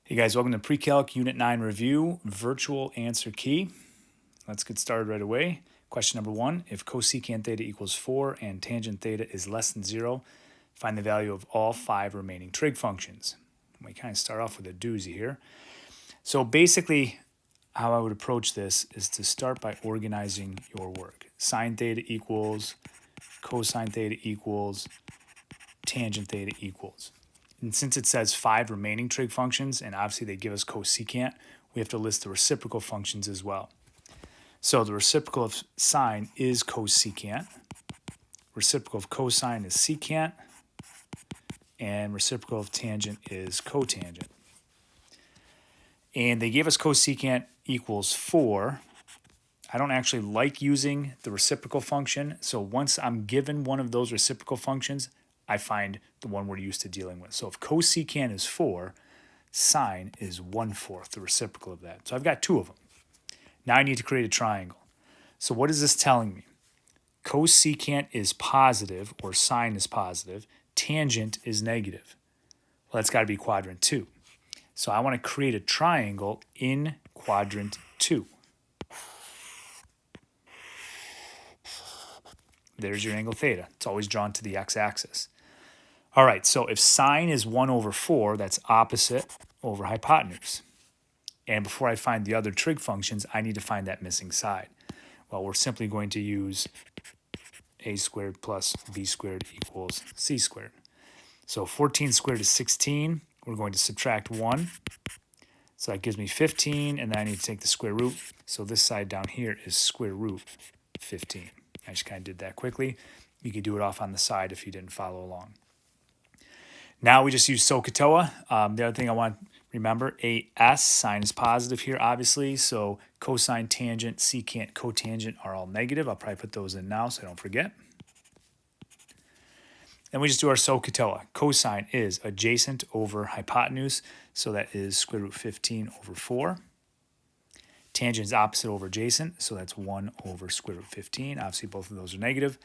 Hey guys, welcome to Pre-Calc Unit 9 Review, Virtual Answer Key. Let's get started right away. Question number 1, if cosecant theta equals 4 and tangent theta is less than 0, find the value of all 5 remaining trig functions. We kind of start off with a doozy here. So basically, how I would approach this is to start by organizing your work. Sine theta equals, cosine theta equals, tangent theta equals. And since it says 5 remaining trig functions, and obviously they give us cosecant, we have to list the reciprocal functions as well. So the reciprocal of sine is cosecant, reciprocal of cosine is secant, and reciprocal of tangent is cotangent. And they gave us cosecant equals 4. I don't actually like using the reciprocal function, so once I'm given one of those reciprocal functions, I find the one we're used to dealing with. So if cosecant is 4, sine is 1/4, the reciprocal of that. So I've got 2 of them. Now I need to create a triangle. So what is this telling me? Cosecant is positive, or sine is positive. Tangent is negative. Well, that's got to be quadrant 2. So I want to create a triangle in quadrant 2. There's your angle theta. It's always drawn to the x-axis. All right, so if sine is 1/4, that's opposite over hypotenuse. And before I find the other trig functions, I need to find that missing side. Well, we're simply going to use a squared plus b squared equals c squared. So 14 squared is 16. We're going to subtract 1. So that gives me 15, and then I need to take the square root. So this side down here is square root 15. I just kind of did that quickly. You could do it off on the side if you didn't follow along. Now we just use SOHCAHTOA. The other thing I want to remember, AS, sine is positive here, obviously. So cosine, tangent, secant, cotangent are all negative. I'll probably put those in now so I don't forget. And we just do our SOHCAHTOA. Cosine is adjacent over hypotenuse, so that is square root 15 over 4. Tangent is opposite over adjacent, so that's 1 over square root 15. Obviously, both of those are negative.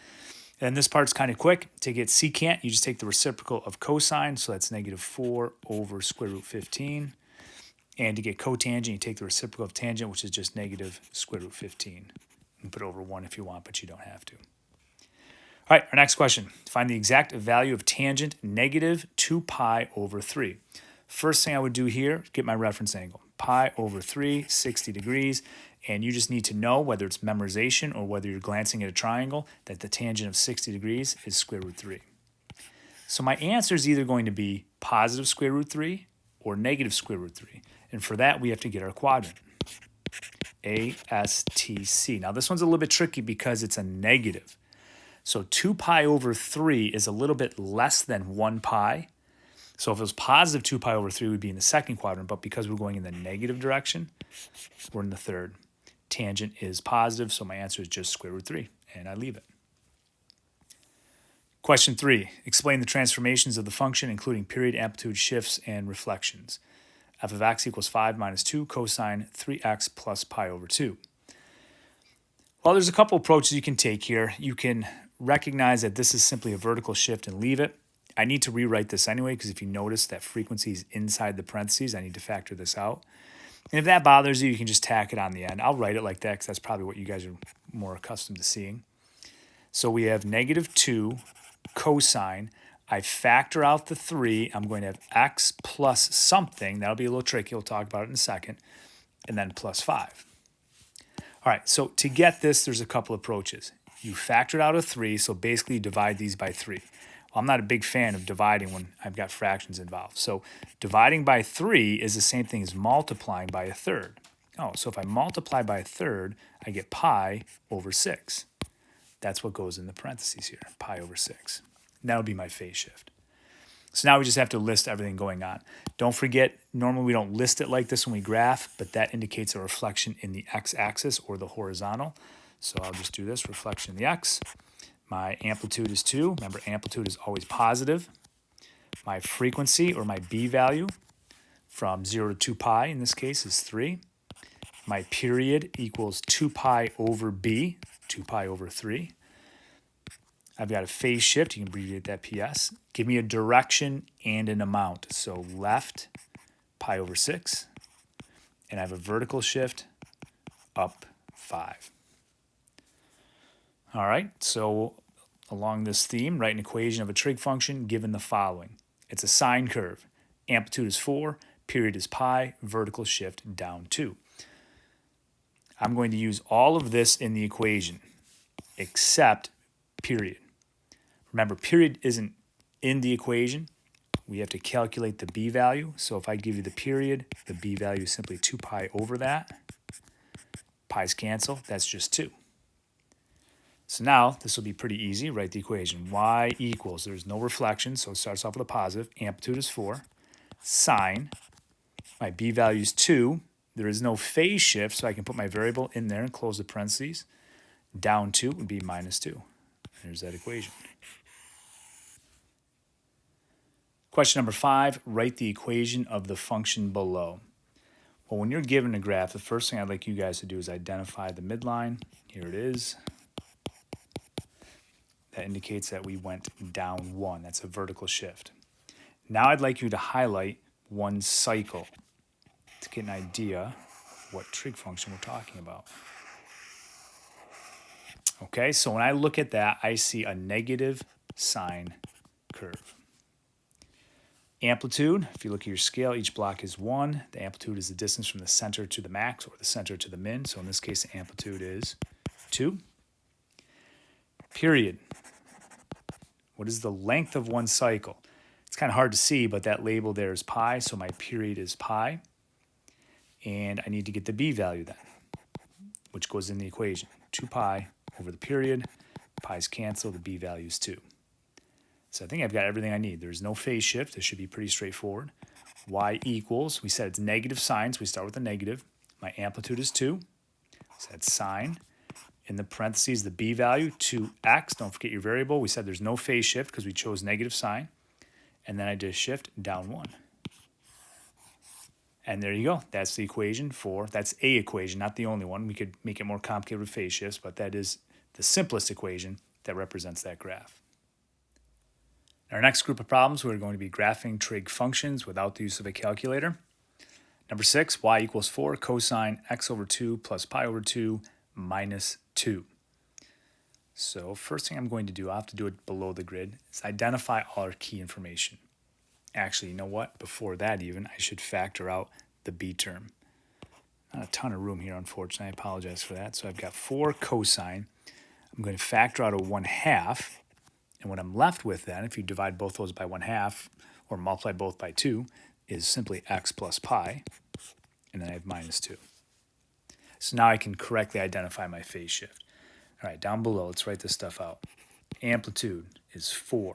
And this part's kind of quick. To get secant, you just take the reciprocal of cosine, so that's negative 4 over square root 15. And to get cotangent, you take the reciprocal of tangent, which is just negative square root 15. You can put over 1 if you want, but you don't have to. All right, our next question. Find the exact value of tangent negative 2 pi over 3. First thing I would do here, get my reference angle. Pi over 3, 60 degrees. And you just need to know, whether it's memorization or whether you're glancing at a triangle, that the tangent of 60 degrees is square root 3. So my answer is either going to be positive square root 3 or negative square root 3. And for that, we have to get our quadrant. ASTC. Now this one's a little bit tricky because it's a negative. So 2 pi over 3 is a little bit less than 1 pi. So if it was positive 2 pi over 3, we'd be in the second quadrant. But because we're going in the negative direction, we're in the third. Tangent is positive, so my answer is just square root 3, and I leave it. Question 3. Explain the transformations of the function, including period, amplitude, shifts, and reflections. F of x equals 5 minus 2 cosine 3x plus pi over 2. Well, there's a couple approaches you can take here. You can recognize that this is simply a vertical shift and leave it. I need to rewrite this anyway, because if you notice that frequency is inside the parentheses, I need to factor this out. And if that bothers you, you can just tack it on the end. I'll write it like that because that's probably what you guys are more accustomed to seeing. So we have negative 2 cosine. I factor out the 3. I'm going to have x plus something. That'll be a little tricky. We'll talk about it in a second. And then plus 5. All right, so to get this, there's a couple approaches. You factored out a 3, so basically you divide these by 3. Well, I'm not a big fan of dividing when I've got fractions involved. So dividing by 3 is the same thing as multiplying by a third. Oh, so if I multiply by a third, I get pi over 6. That's what goes in the parentheses here, pi over 6. And that'll be my phase shift. So now we just have to list everything going on. Don't forget, normally we don't list it like this when we graph, but that indicates a reflection in the x-axis or the horizontal. So I'll just do this, reflection in the x. My amplitude is 2. Remember, amplitude is always positive. My frequency, or my b value, from 0 to 2 pi in this case, is 3. My period equals 2 pi over b, 2 pi over 3. I've got a phase shift. You can abbreviate that PS. Give me a direction and an amount. So left pi over 6. And I have a vertical shift up 5. All right, so along this theme, write an equation of a trig function given the following. It's a sine curve. Amplitude is 4, period is pi, vertical shift down 2. I'm going to use all of this in the equation except period. Remember, period isn't in the equation. We have to calculate the b value. So if I give you the period, the b value is simply 2 pi over that. Pi's cancel. That's just 2. So now this will be pretty easy. Write the equation. Y equals, there's no reflection, so it starts off with a positive. Amplitude is 4. Sine, my b value is 2. There is no phase shift, so I can put my variable in there and close the parentheses. Down 2 would be minus 2. There's that equation. Question number 5, write the equation of the function below. Well, when you're given a graph, the first thing I'd like you guys to do is identify the midline. Here it is. That indicates that we went down 1. That's a vertical shift. Now I'd like you to highlight one cycle to get an idea what trig function we're talking about. Okay, so when I look at that, I see a negative sine curve. Amplitude, if you look at your scale, each block is 1. The amplitude is the distance from the center to the max or the center to the min. So in this case, the amplitude is 2. Period. What is the length of one cycle? It's kind of hard to see, but that label there is pi, so my period is pi. And I need to get the b value then, which goes in the equation. 2 pi over the period. Pi's cancel, the b value is 2. So I think I've got everything I need. There's no phase shift. This should be pretty straightforward. Y equals, we said it's negative sine, so we start with a negative. My amplitude is 2. So that's sine. In the parentheses, the b value, 2x. Don't forget your variable. We said there's no phase shift because we chose negative sine. And then I did a shift down 1. And there you go. That's the equation for, that's a equation, not the only one. We could make it more complicated with phase shifts, but that is the simplest equation that represents that graph. Our next group of problems, we're going to be graphing trig functions without the use of a calculator. Number 6, y equals 4 cosine x over 2 plus pi over 2 minus 2. So first thing I'm going to do, I'll have to do it below the grid, is identify all our key information. Actually, you know what? Before that even, I should factor out the b term. Not a ton of room here, unfortunately. I apologize for that. So I've got 4 cosine. I'm going to factor out a 1/2. And what I'm left with then, if you divide both those by 1/2 or multiply both by 2, is simply x plus pi. And then I have minus 2. So now I can correctly identify my phase shift. All right, down below, let's write this stuff out. Amplitude is 4.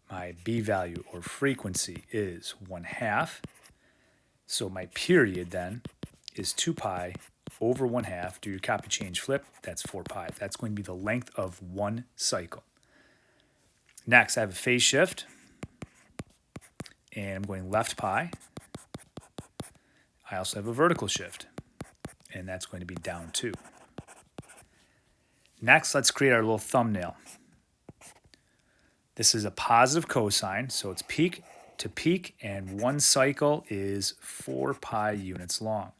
My b value or frequency is 1/2. So my period then is 2 pi over 1/2. Do your copy, change, flip. That's 4 pi. That's going to be the length of one cycle. Next, I have a phase shift. And I'm going left pi. I also have a vertical shift. And that's going to be down 2. Next, let's create our little thumbnail. This is a positive cosine, so it's peak to peak, and one cycle is 4 pi units long.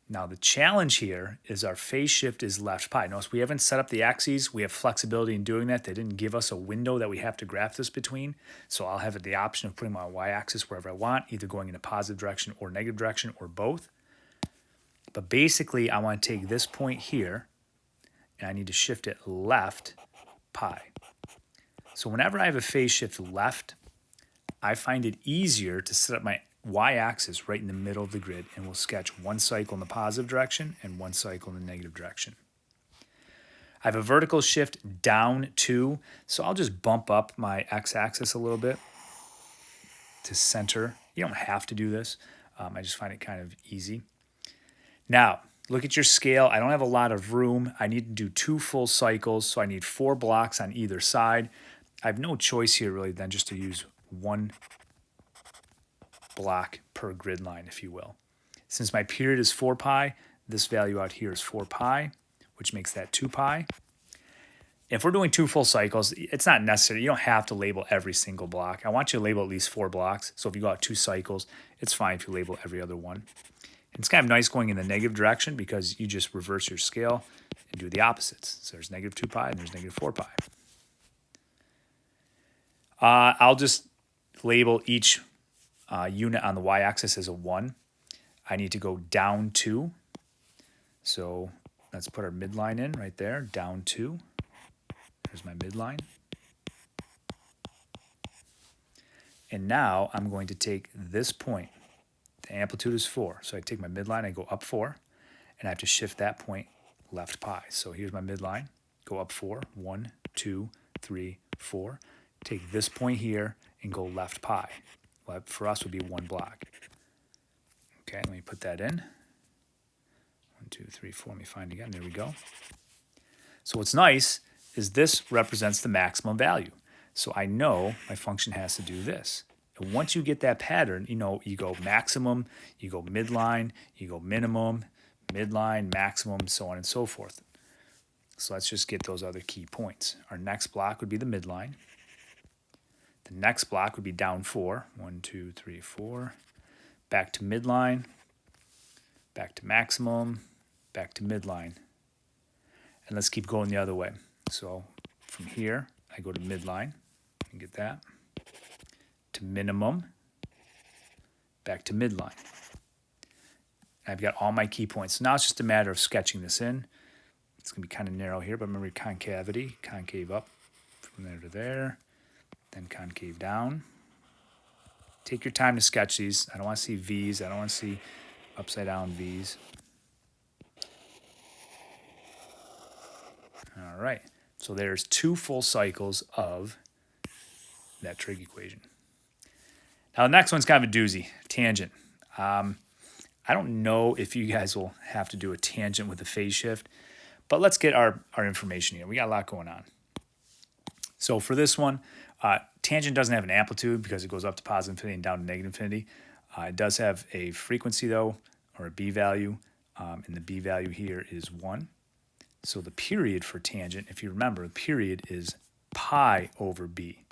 Now, the challenge here is our phase shift is left pi. Notice we haven't set up the axes. We have flexibility in doing that. They didn't give us a window that we have to graph this between, so I'll have the option of putting my y-axis wherever I want, either going in a positive direction or negative direction or both. But basically, I want to take this point here, and I need to shift it left pi. So whenever I have a phase shift left, I find it easier to set up my y-axis right in the middle of the grid, and we'll sketch one cycle in the positive direction and one cycle in the negative direction. I have a vertical shift down 2, so I'll just bump up my x-axis a little bit to center. You don't have to do this. I just find it kind of easy. Now, look at your scale. I don't have a lot of room. I need to do 2 full cycles, so I need 4 blocks on either side. I have no choice here really than just to use 1 block per grid line, if you will. Since my period is 4 pi, this value out here is 4 pi, which makes that 2 pi. If we're doing 2 full cycles, it's not necessary. You don't have to label every single block. I want you to label at least 4 blocks. So if you go out 2 cycles, it's fine if you label every other one. And it's kind of nice going in the negative direction because you just reverse your scale and do the opposites. So there's negative 2 pi and there's negative 4 pi. I'll just label each unit on the y-axis as a 1. I need to go down 2. So let's put our midline in right there, down 2. There's my midline. And now I'm going to take this point. The amplitude is 4. So I take my midline, I go up 4, and I have to shift that point left pi. So here's my midline. Go up 4. 1, 2, 3, 4. Take this point here and go left pi. Well, for us would be 1 block. Okay, let me put that in. 1, 2, 3, 4. Let me find it again. There we go. So what's nice is this represents the maximum value. So I know my function has to do this. And once you get that pattern, you know, you go maximum, you go midline, you go minimum, midline, maximum, so on and so forth. So let's just get those other key points. Our next block would be the midline. The next block would be down 4. 1, 2, 3, 4. Back to midline, back to maximum, back to midline. And let's keep going the other way. So from here, I go to midline, and get that, to minimum, back to midline. And I've got all my key points. So now it's just a matter of sketching this in. It's going to be kind of narrow here, but remember concavity, concave up from there to there, then concave down. Take your time to sketch these. I don't want to see V's. I don't want to see upside down V's. All right. So there's 2 full cycles of that trig equation. Now the next one's kind of a doozy, tangent. I don't know if you guys will have to do a tangent with a phase shift, but let's get our information here. We got a lot going on. So for this one, tangent doesn't have an amplitude because it goes up to positive infinity and down to negative infinity. It does have a frequency though, or a b value, and the b value here is 1. So the period for tangent, if you remember, the period is pi over b.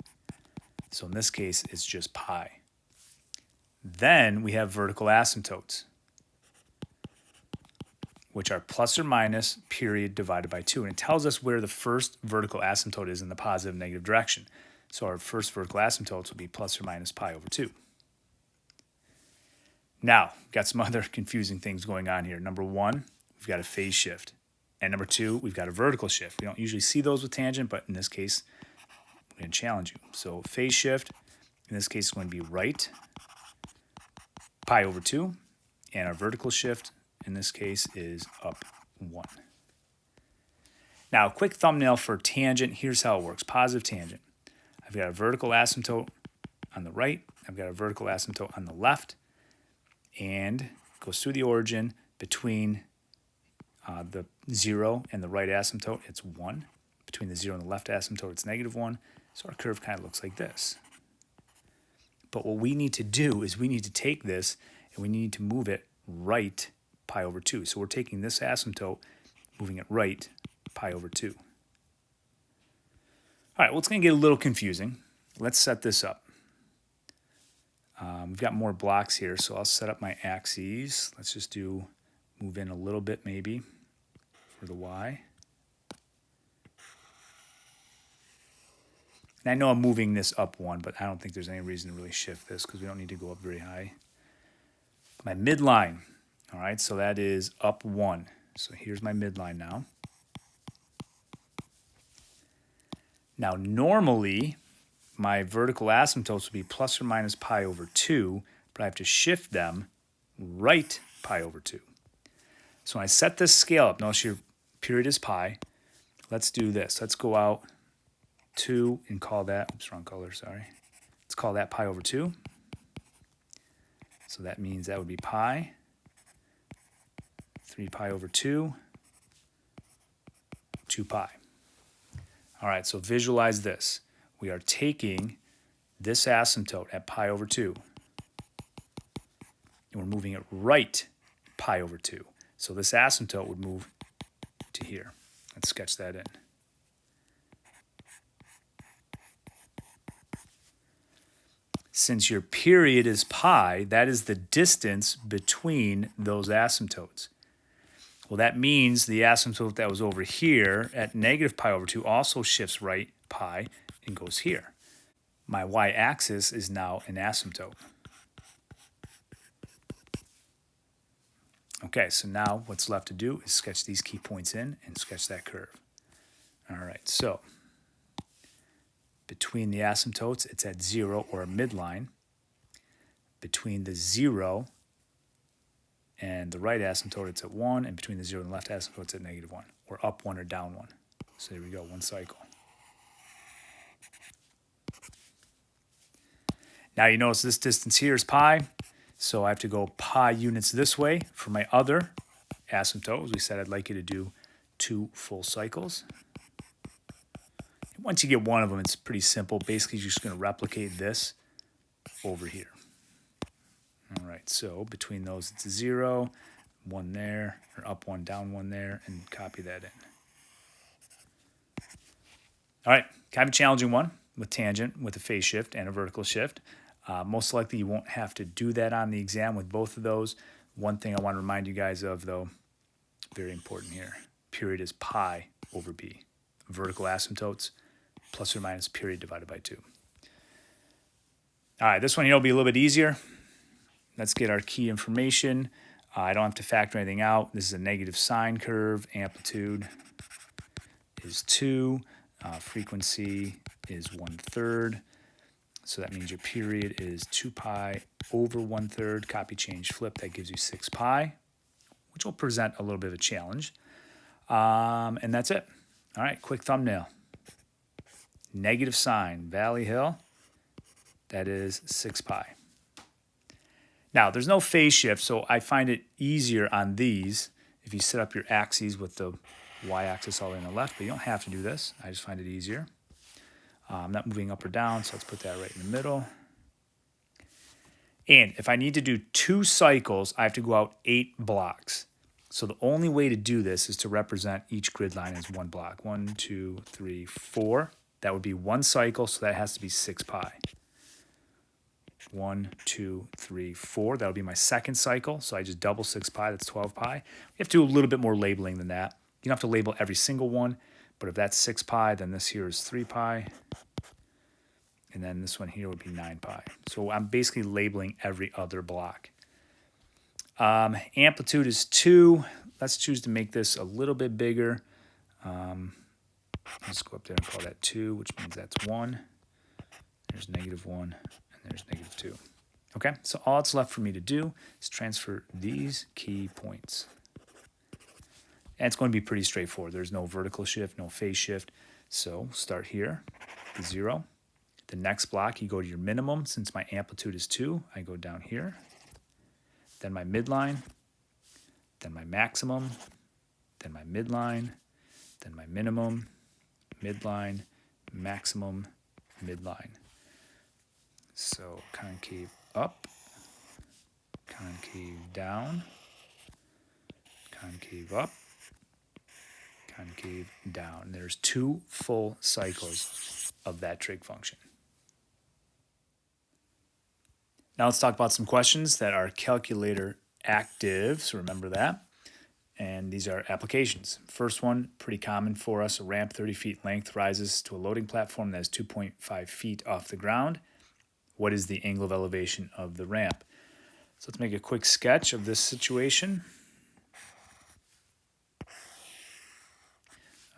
So in this case, it's just pi. Then we have vertical asymptotes, which are plus or minus period divided by 2. And it tells us where the first vertical asymptote is in the positive and negative direction. So our first vertical asymptotes will be plus or minus pi over 2. Now, we've got some other confusing things going on here. Number 1, we've got a phase shift. And number 2, we've got a vertical shift. We don't usually see those with tangent, but in this case, we're going to challenge you. So phase shift, in this case, is going to be right pi over 2. And our vertical shift, in this case, is up 1. Now, a quick thumbnail for tangent. Here's how it works. Positive tangent. I've got a vertical asymptote on the right. I've got a vertical asymptote on the left. And it goes through the origin between the 0 and the right asymptote, it's 1. Between the 0 and the left asymptote, it's negative 1. So our curve kind of looks like this. But what we need to do is we need to take this and we need to move it right pi over 2. So we're taking this asymptote, moving it right pi over 2. All right, well, it's going to get a little confusing. Let's set this up. We've got more blocks here, so I'll set up my axes. Let's just move in a little bit maybe for the y. And I know I'm moving this up 1, but I don't think there's any reason to really shift this because we don't need to go up very high. My midline, all right, so that is up 1. So here's my midline now. Now normally, my vertical asymptotes would be plus or minus pi over 2, but I have to shift them right pi over 2. So when I set this scale up, notice your period is pi. Let's do this. Let's go out 2 and call that, oops, wrong color, sorry. Let's call that pi over 2. So that means that would be pi, 3 pi over 2, 2 pi. All right, so visualize this. We are taking this asymptote at pi over 2, and we're moving it right pi over 2. So this asymptote would move to here. Let's sketch that in. since your period is pi, that is the distance between those asymptotes. Well, that means the asymptote that was over here at negative pi over 2 also shifts right pi and goes here. My y-axis is now an asymptote. Okay, so now what's left to do is sketch these key points in and sketch that curve. All right, so between the asymptotes, it's at 0 or a midline. Between the 0 and the right asymptote, it's at 1, and between the 0 and the left asymptote, it's at negative 1, or up 1 or down 1. So there we go, one cycle. Now you notice this distance here is pi, so I have to go pi units this way for my other asymptote. As we said, I'd like you to do 2 full cycles. Once you get one of them, it's pretty simple. Basically, you're just going to replicate this over here. All right, so between those, it's 0, 1 there, or up 1, down 1 there, and copy that in. All right, kind of a challenging one with tangent, with a phase shift and a vertical shift. Most likely you won't have to do that on the exam with both of those. One thing I want to remind you guys of, though, very important here, period is pi over b. Vertical asymptotes, plus or minus period divided by 2. All right, this one here will be a little bit easier. Let's get our key information. I don't have to factor anything out. This is a negative sine curve. Amplitude is 2. Frequency is 1/3. So that means your period is 2 pi over 1/3. Copy, change, flip. That gives you 6 pi, which will present a little bit of a challenge. And that's it. All right, quick thumbnail. Negative sine, Valley Hill. That is 6 pi. Now, there's no phase shift, so I find it easier on these if you set up your axes with the y-axis all the way on the left, but you don't have to do this. I just find it easier. I'm not moving up or down, so let's put that right in the middle. And if I need to do 2 cycles, I have to go out 8 blocks. So the only way to do this is to represent each grid line as 1 block. 1, 2, 3, 4. That would be 1 cycle, so that has to be 6 pi. 1, 2, 3, 4. That would be my second cycle. So I just double 6 pi. That's 12 pi. You have to do a little bit more labeling than that. You don't have to label every single one. But if that's 6 pi, then this here is 3 pi. And then this one here would be 9 pi. So I'm basically labeling every other block. Amplitude is 2. Let's choose to make this a little bit bigger. Let's go up there and call that 2, which means that's 1. There's negative 1. There's negative 2. Okay, so all that's left for me to do is transfer these key points. And it's going to be pretty straightforward. There's no vertical shift, no phase shift. So start here, 0. The next block, you go to your minimum. Since my amplitude is 2, I go down here. Then my midline, then my maximum, then my midline, then my minimum, midline, maximum, midline. So concave up, concave down, concave up, concave down. And there's 2 full cycles of that trig function. Now let's talk about some questions that are calculator active, so remember that. And these are applications. First one, pretty common for us, a ramp 30 feet length rises to a loading platform that is 2.5 feet off the ground. What is the angle of elevation of the ramp? So let's make a quick sketch of this situation.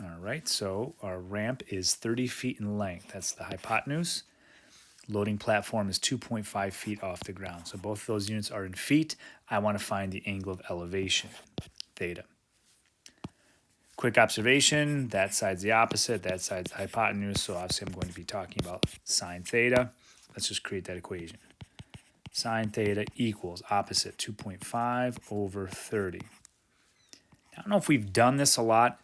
All right, so our ramp is 30 feet in length. That's the hypotenuse. Loading platform is 2.5 feet off the ground. So both of those units are in feet. I want to find the angle of elevation, theta. Quick observation, that side's the opposite, that side's the hypotenuse, so obviously I'm going to be talking about sine theta. Let's just create that equation. Sine theta equals opposite 2.5 over 30. I don't know if we've done this a lot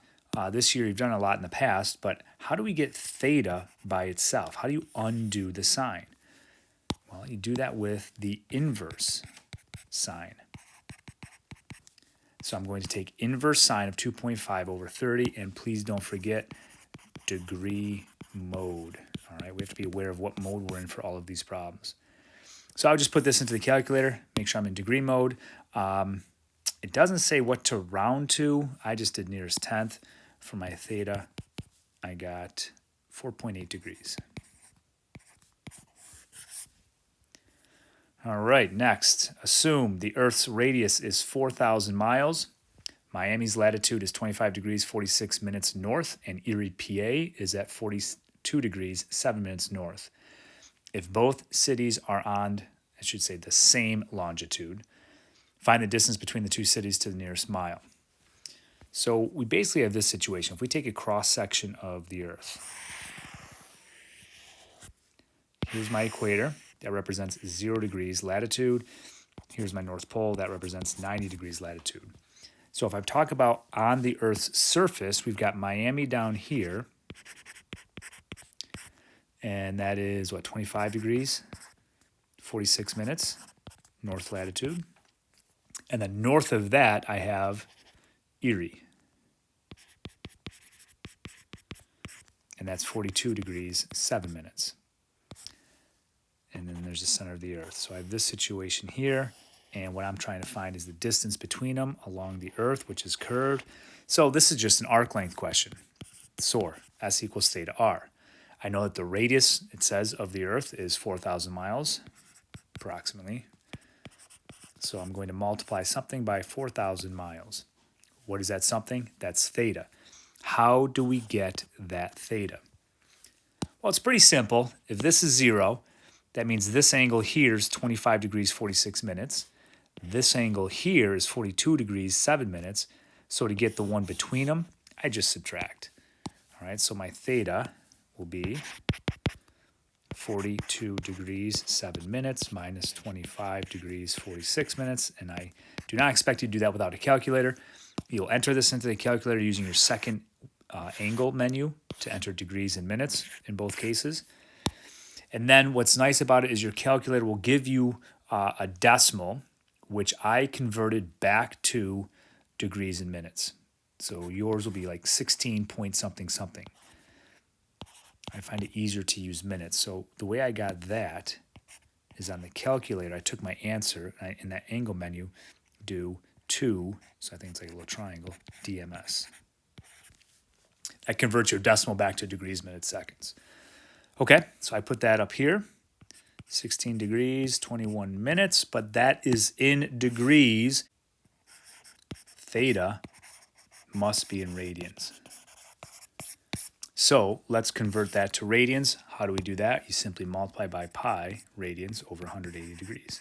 this year. You've done it a lot in the past, but how do we get theta by itself? How do you undo the sine? Well, you do that with the inverse sine. So I'm going to take inverse sine of 2.5 over 30, and please don't forget degree mode. All right, we have to be aware of what mode we're in for all of these problems. So I'll just put this into the calculator, make sure I'm in degree mode. It doesn't say what to round to. I just did nearest tenth. For my theta, I got 4.8 degrees. All right, next, assume the Earth's radius is 4,000 miles. Miami's latitude is 25 degrees, 46 minutes north, and Erie, PA is at 42 degrees, 7 minutes north. If both cities are on, I should say, the same longitude, find the distance between the two cities to the nearest mile. So we basically have this situation. If we take a cross-section of the Earth, here's my equator. That represents 0 degrees latitude. Here's my North Pole. That represents 90 degrees latitude. So if I talk about on the Earth's surface, we've got Miami down here. And that is, 25 degrees, 46 minutes, north latitude. And then north of that, I have Erie. And that's 42 degrees, 7 minutes. And then there's the center of the Earth. So I have this situation here. And what I'm trying to find is the distance between them along the Earth, which is curved. So this is just an arc length question. SOR, S equals theta R. I know that the radius, it says, of the Earth is 4,000 miles, approximately. So I'm going to multiply something by 4,000 miles. What is that something? That's theta. How do we get that theta? Well, it's pretty simple. If this is 0, that means this angle here is 25 degrees, 46 minutes. This angle here is 42 degrees, 7 minutes. So to get the one between them, I just subtract. All right, so my theta will be 42 degrees, 7 minutes minus 25 degrees, 46 minutes. And I do not expect you to do that without a calculator. You'll enter this into the calculator using your second angle menu to enter degrees and minutes in both cases. And then what's nice about it is your calculator will give you a decimal, which I converted back to degrees and minutes. So yours will be like 16 point something something. I find it easier to use minutes. So the way I got that is on the calculator. I took my answer and in that angle menu do 2, so I think it's like a little triangle, DMS. That converts your decimal back to degrees, minutes, seconds. Okay, so I put that up here. 16 degrees, 21 minutes, but that is in degrees. Theta must be in radians. So let's convert that to radians. How do we do that? You simply multiply by pi radians over 180 degrees.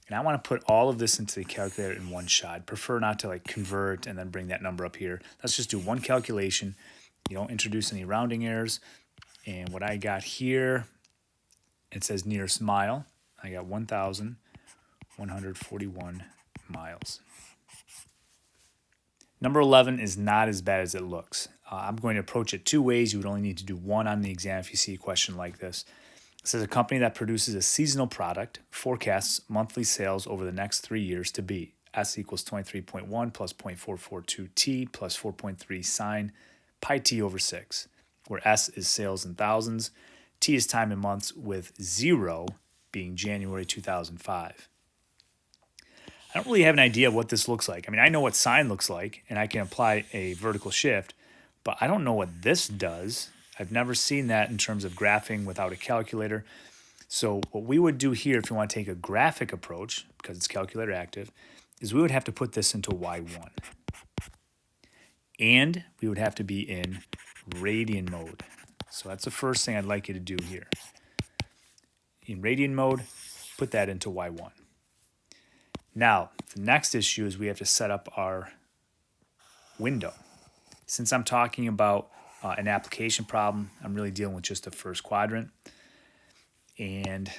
And I want to put all of this into the calculator in one shot. I'd prefer not to like convert and then bring that number up here. Let's just do one calculation. You don't introduce any rounding errors. And what I got here, it says nearest mile. I got 1,141 miles. Number 11 is not as bad as it looks. I'm going to approach it two ways. You would only need to do one on the exam if you see a question like this. It says a company that produces a seasonal product forecasts monthly sales over the next 3 years to be S equals 23.1 plus 0.442 T plus 4.3 sine pi T over 6, where S is sales in thousands, T is time in months, with 0 being January 2005. I don't really have an idea of what this looks like. I mean, I know what sine looks like, and I can apply a vertical shift, but I don't know what this does. I've never seen that in terms of graphing without a calculator. So what we would do here, if you want to take a graphic approach, because it's calculator active, is we would have to put this into Y1. And we would have to be in radian mode. So that's the first thing I'd like you to do here. In radian mode, put that into Y1. Now, the next issue is we have to set up our window. Since I'm talking about an application problem, I'm really dealing with just the first quadrant. And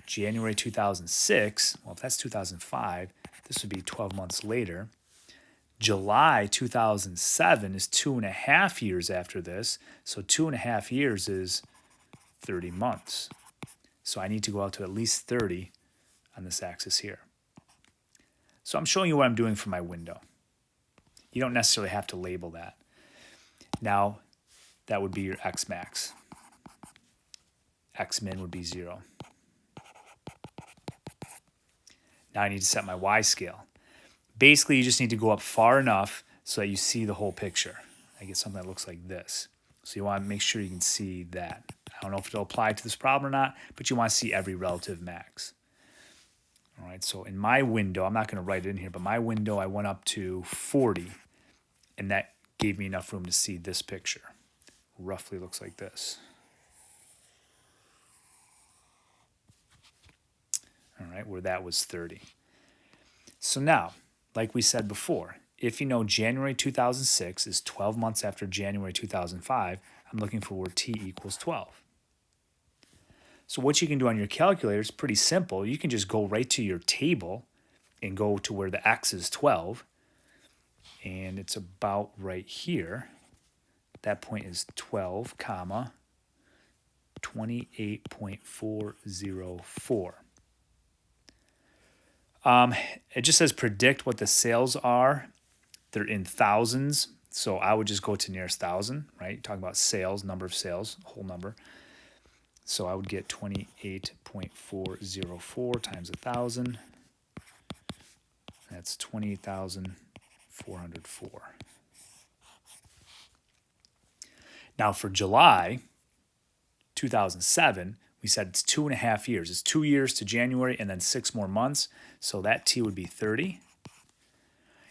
January 2006, well, if that's 2005, this would be 12 months later. July 2007 is 2.5 years after this. So 2.5 years is 30 months. So I need to go out to at least 30 on this axis here. So I'm showing you what I'm doing for my window. You don't necessarily have to label that. Now, that would be your X max. X min would be 0. Now I need to set my Y scale. Basically, you just need to go up far enough so that you see the whole picture. I get something that looks like this. So you want to make sure you can see that. I don't know if it'll apply to this problem or not, but you want to see every relative max. All right, so in my window, I'm not going to write it in here, but my window, I went up to 40, and that gave me enough room to see this picture. Roughly looks like this. All right, where that was 30. So now, like we said before, if you know January 2006 is 12 months after January 2005, I'm looking for where t equals 12. So what you can do on your calculator is pretty simple. You can just go right to your table and go to where the x is 12, and it's about right here. That point is 12, comma, 28.404. It just says predict what the sales are. They're in thousands, so I would just go to nearest thousand, right? Talking about sales, number of sales, whole number. So I would get 28.404 times 1,000. That's 28,404. Now for July 2007, we said it's 2.5 years. It's 2 years to January and then 6 more months. So that t would be 30.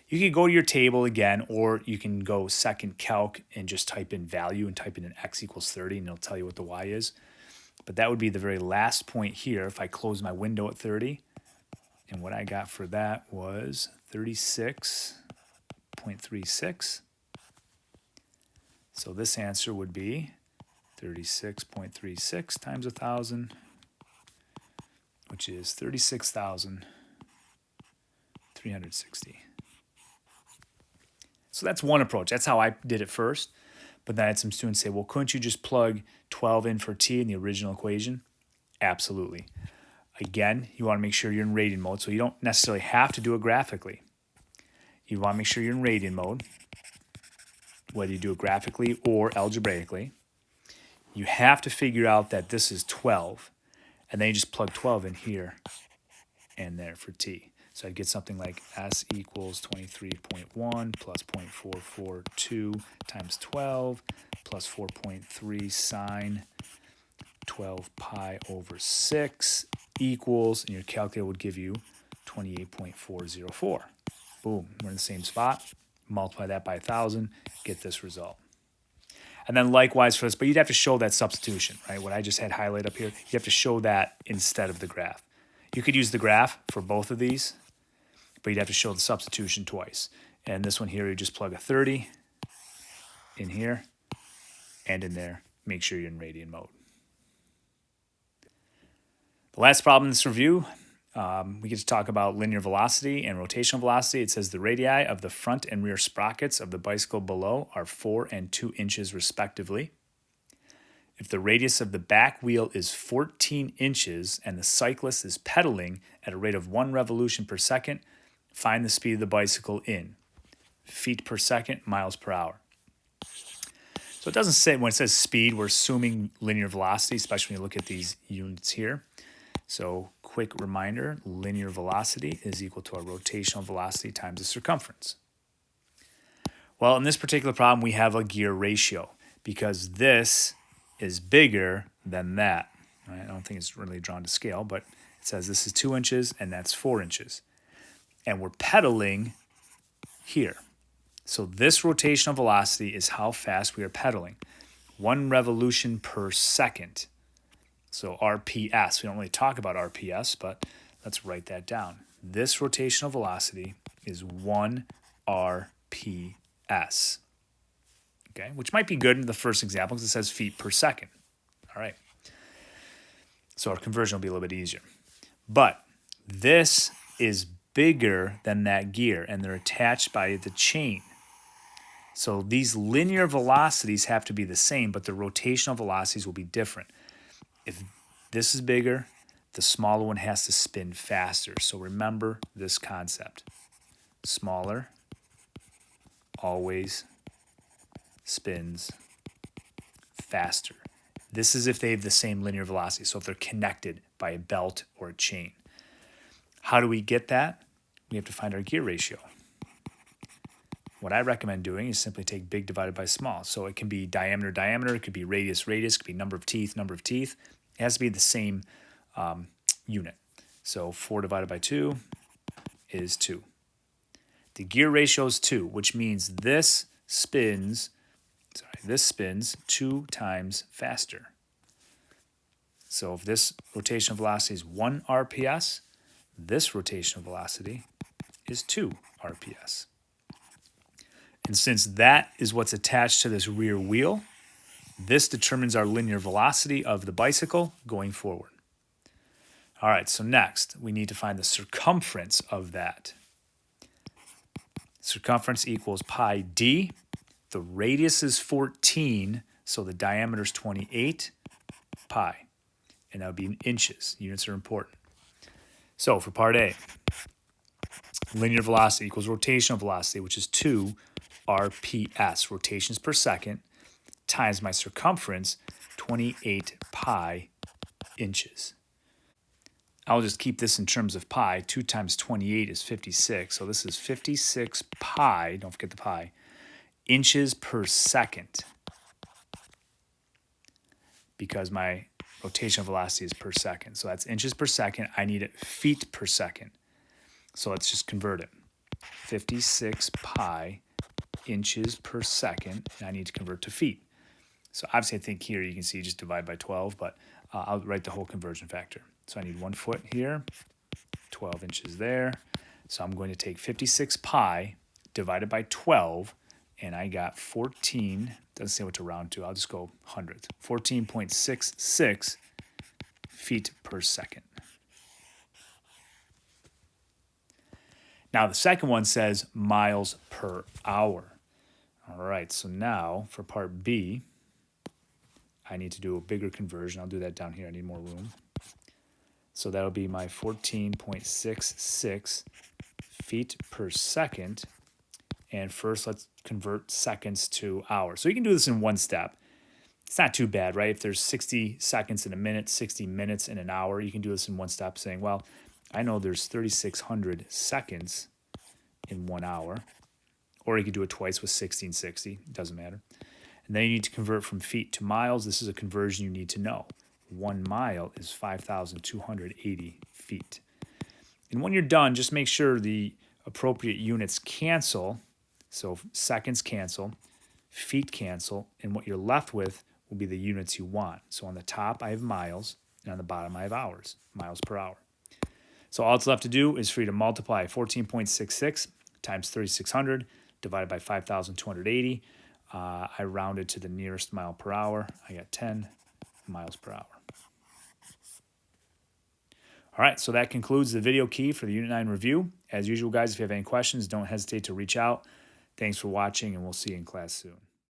You can go to your table again, or you can go second calc and just type in value and type in an x equals 30, and it'll tell you what the y is. But that would be the very last point here if I close my window at 30. And what I got for that was 36.36. So this answer would be 36.36 times 1,000, which is 36,360. So that's one approach. That's how I did it first. But then I had some students say, well, couldn't you just plug 12 in for t in the original equation? Absolutely. Again, you want to make sure you're in radian mode, so you don't necessarily have to do it graphically. You want to make sure you're in radian mode, whether you do it graphically or algebraically. You have to figure out that this is 12, and then you just plug 12 in here and there for t. So I'd get something like s equals 23.1 plus 0.442 times 12 plus 4.3 sine 12 pi over 6 equals, and your calculator would give you 28.404. Boom, we're in the same spot. Multiply that by 1,000, get this result. And then likewise for this, but you'd have to show that substitution, right? What I just had highlighted up here, you have to show that instead of the graph. You could use the graph for both of these, but you'd have to show the substitution twice. And this one here, you just plug a 30 in here and in there. Make sure you're in radian mode. The last problem in this review, we get to talk about linear velocity and rotational velocity. It says the radii of the front and rear sprockets of the bicycle below are 4 and 2 inches respectively. If the radius of the back wheel is 14 inches and the cyclist is pedaling at a rate of 1 revolution per second, find the speed of the bicycle in feet per second, miles per hour. So it doesn't say, when it says speed, we're assuming linear velocity, especially when you look at these units here. So quick reminder, linear velocity is equal to our rotational velocity times the circumference. Well, in this particular problem, we have a gear ratio because this is bigger than that. I don't think it's really drawn to scale, but it says this is 2 inches and that's 4 inches. And we're pedaling here. So this rotational velocity is how fast we are pedaling. 1 revolution per second. So RPS, we don't really talk about RPS, but let's write that down. This rotational velocity is 1 RPS. Okay, which might be good in the first example because it says feet per second. All right. So our conversion will be a little bit easier. But this is bigger than that gear, and they're attached by the chain. So these linear velocities have to be the same, but the rotational velocities will be different. If this is bigger, the smaller one has to spin faster. So remember this concept. Smaller always spins faster. This is if they have the same linear velocity, so if they're connected by a belt or a chain. How do we get that? We have to find our gear ratio. What I recommend doing is simply take big divided by small. So it can be diameter, diameter. It could be radius, radius. It could be number of teeth, number of teeth. It has to be the same unit. So 4 divided by 2 is 2. The gear ratio is 2, which means this spins 2 times faster. So if this rotational velocity is 1 RPS, this rotational velocity is 2 RPS. And since that is what's attached to this rear wheel, this determines our linear velocity of the bicycle going forward. All right, so next we need to find the circumference of that. Circumference equals pi d. The radius is 14, so the diameter is 28 pi. And that would be in inches. Units are important. So for part A, linear velocity equals rotational velocity, which is 2 RPS, rotations per second, times my circumference, 28 pi inches. I'll just keep this in terms of pi. 2 times 28 is 56. So this is 56 pi, don't forget the pi, inches per second. Because my rotational velocity is per second. So that's inches per second. I need it feet per second. So let's just convert it. 56 pi inches per second, and I need to convert to feet. So obviously I think here you can see just divide by 12, but I'll write the whole conversion factor. So I need 1 foot here, 12 inches there. So I'm going to take 56 pi divided by 12, and I got 14, doesn't say what to round to, I'll just go hundredths, 14.66 feet per second. Now the second one says miles per hour. All right, so now for part B, I need to do a bigger conversion. I'll do that down here. I need more room. So that'll be my 14.66 feet per second. And first, let's convert seconds to hours. So you can do this in one step. It's not too bad, right? If there's 60 seconds in a minute, 60 minutes in an hour, you can do this in one step saying, well, I know there's 3,600 seconds in 1 hour. Or you could do it twice with 1660. It doesn't matter. And then you need to convert from feet to miles. This is a conversion you need to know. 1 mile is 5,280 feet. And when you're done, just make sure the appropriate units cancel. So seconds cancel, feet cancel, and what you're left with will be the units you want. So on the top, I have miles, and on the bottom, I have hours, miles per hour. So all it's left to do is for you to multiply 14.66 times 3,600 divided by 5,280. I rounded to the nearest mile per hour. I got 10 miles per hour. All right, so that concludes the video key for the Unit 9 review. As usual, guys, if you have any questions, don't hesitate to reach out. Thanks for watching, and we'll see you in class soon.